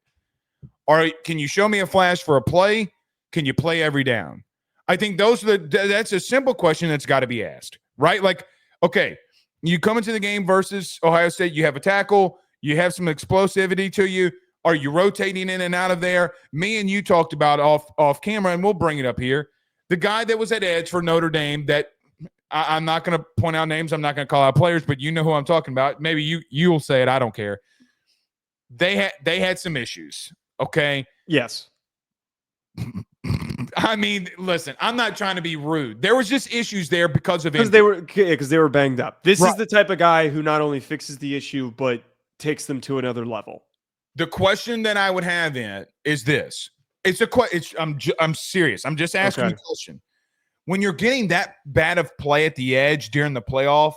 All right, can you show me a flash for a play? Can you play every down? I think that's a simple question that's got to be asked, right? Like, okay, you come into the game versus Ohio State, you have a tackle, you have some explosivity to you. Are you rotating in and out of there? Me and you talked about off camera, and we'll bring it up here. The guy that was at edge for Notre Dame that I'm not going to point out names. I'm not going to call out players, but you know who I'm talking about. Maybe you'll say it. I don't care. They had some issues. Okay. Yes. I mean, listen, I'm not trying to be rude. There was just issues there because they were banged up. This is the type of guy who not only fixes the issue but takes them to another level. The question that I would have in is this. I'm serious. I'm just asking the question. When you're getting that bad of play at the edge during the playoff,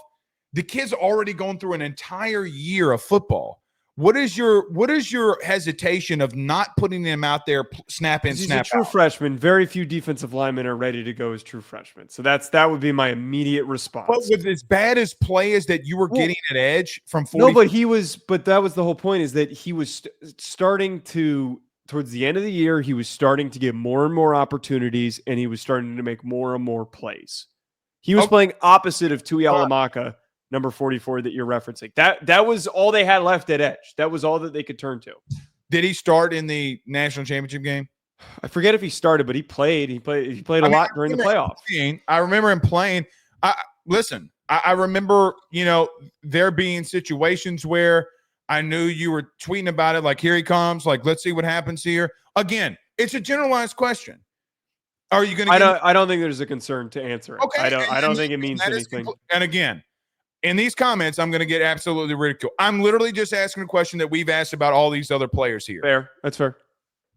the kid's already going through an entire year of football. What is your hesitation of not putting him out there snap in, snap out? He's a true freshman. Very few defensive linemen are ready to go as true freshmen. So that would be my immediate response. But with as bad as play as that you were getting at edge from 40. No, but that was the whole point, is that he was starting to, towards the end of the year, he was starting to get more and more opportunities, and he was starting to make more and more plays. He was playing opposite of Tui Alamaka, number 44 that you're referencing. That was all they had left at edge. That was all that they could turn to. Did he start in the national championship game? I forget if he started, but he played. He played a lot during the playoffs. I remember him playing. I remember, there being situations where I knew you were tweeting about it. Like, here he comes. Like, let's see what happens here. Again, it's a generalized question. Are you going to? I don't think there's a concern to answer it. Okay, I don't think it means anything. And again, in these comments, I'm going to get absolutely ridiculed. I'm literally just asking a question that we've asked about all these other players here. Fair. That's fair.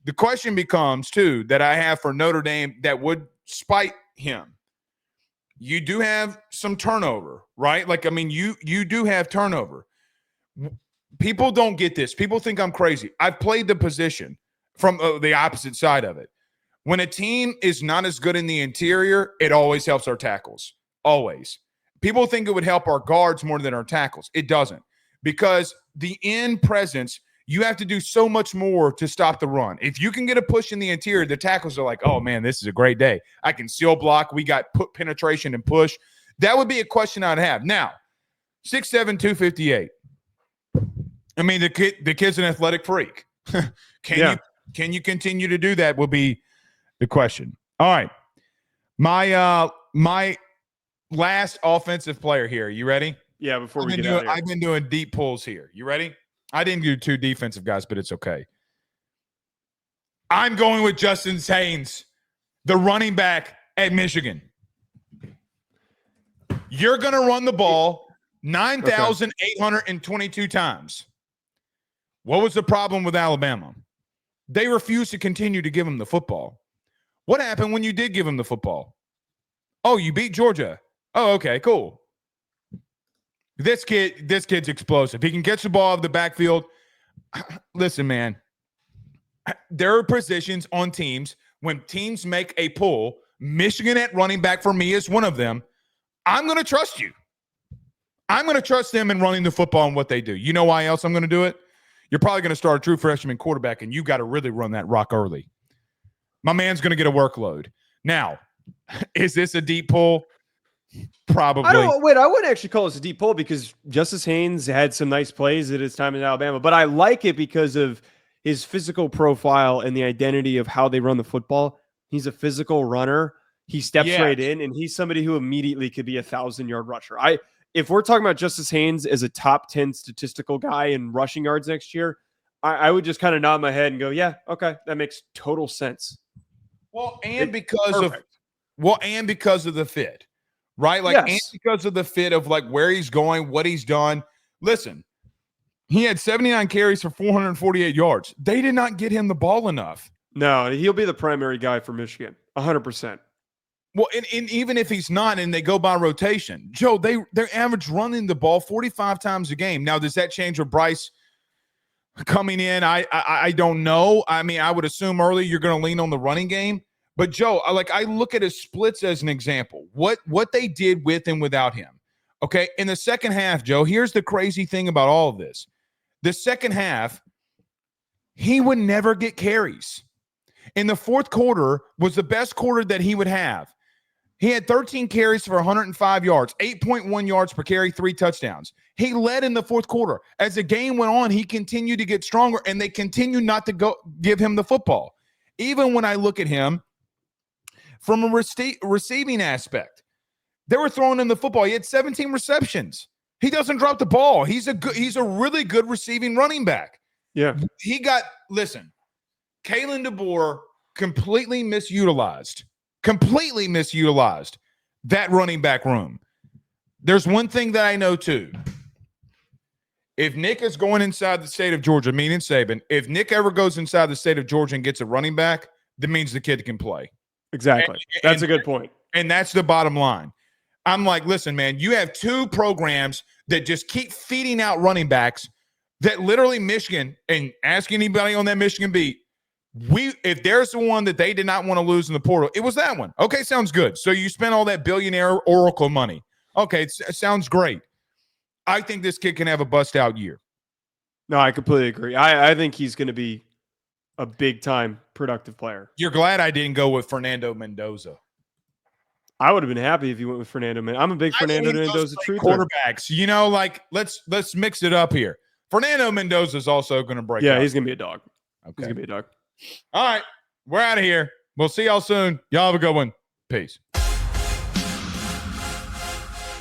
The question becomes, too, that I have for Notre Dame that would spite him. You do have some turnover, right? Like, I mean, you do have turnover. People don't get this. People think I'm crazy. I've played the position from the opposite side of it. When a team is not as good in the interior, it always helps our tackles. Always. People think it would help our guards more than our tackles. It doesn't. Because the end presence, you have to do so much more to stop the run. If you can get a push in the interior, the tackles are like, oh, man, this is a great day. I can seal block. We got penetration and push. That would be a question I'd have. Now, 6'7", 258. I mean, the kid's an athletic freak. Can you continue to do that will be the question. All right. My last offensive player here. You ready? Yeah, before we get out of here. I've been doing deep pulls here. You ready? I didn't do two defensive guys, but it's okay. I'm going with Justin Haynes, the running back at Michigan. You're going to run the ball 9,822 times. What was the problem with Alabama? They refused to continue to give him the football. What happened when you did give him the football? Oh, you beat Georgia. Oh, okay, cool. This kid's explosive. He can catch the ball out of the backfield. Listen, man, there are positions on teams when teams make a pull. Michigan at running back for me is one of them. I'm going to trust you. I'm going to trust them in running the football and what they do. You know why else I'm going to do it? You're probably going to start a true freshman quarterback, and you got to really run that rock early. My man's going to get a workload. Now, is this a deep pull? Probably. I wouldn't actually call this a deep pull because Justice Haynes had some nice plays at his time in Alabama, but I like it because of his physical profile and the identity of how they run the football. He's a physical runner. He steps right in, and he's somebody who immediately could be a 1,000-yard rusher. If we're talking about Justice Haynes as a top 10 statistical guy in rushing yards next year, I would just kind of nod my head and go, yeah, okay, that makes total sense. Well, and because of the fit, right? Like, and because of the fit of like where he's going, what he's done. Listen, he had 79 carries for 448 yards. They did not get him the ball enough. No, he'll be the primary guy for Michigan, 100%. Well, and even if he's not, and they go by rotation, Joe, they're average running the ball 45 times a game. Now, does that change with Bryce coming in? I don't know. I mean, I would assume early you're going to lean on the running game. But Joe, I look at his splits as an example. What they did with and without him. Okay, in the second half, Joe, here's the crazy thing about all of this. The second half, he would never get carries. In the fourth quarter was the best quarter that he would have. He had 13 carries for 105 yards, 8.1 yards per carry, 3 touchdowns. He led in the fourth quarter. As the game went on, he continued to get stronger, and they continued not to give him the football. Even when I look at him from a receiving aspect, they were throwing him the football. He had 17 receptions. He doesn't drop the ball. He's a really good receiving running back. Yeah. Listen, Kalen DeBoer completely misutilized that running back room. There's one thing that I know too. If Nick is going inside the state of Georgia, meaning Saban, if Nick ever goes inside the state of Georgia and gets a running back, that means the kid can play. Exactly. That's a good point. And that's the bottom line. I'm like, listen, man, you have 2 programs that just keep feeding out running backs that literally Michigan, and ask anybody on that Michigan beat, if there's the one that they did not want to lose in the portal, it was that one. Okay, sounds good. So you spent all that billionaire Oracle money. Okay, it sounds great. I think this kid can have a bust-out year. No, I completely agree. I think he's going to be a big-time productive player. You're glad I didn't go with Fernando Mendoza. I would have been happy if you went with Fernando Mendoza. I'm a big Fernando Mendoza truther. Quarterbacks, let's mix it up here. Fernando Mendoza is also going to break out. Yeah, he's going to be a dog. Okay. He's going to be a dog. All right, we're out of here. We'll see y'all soon. Y'all have a good one. Peace.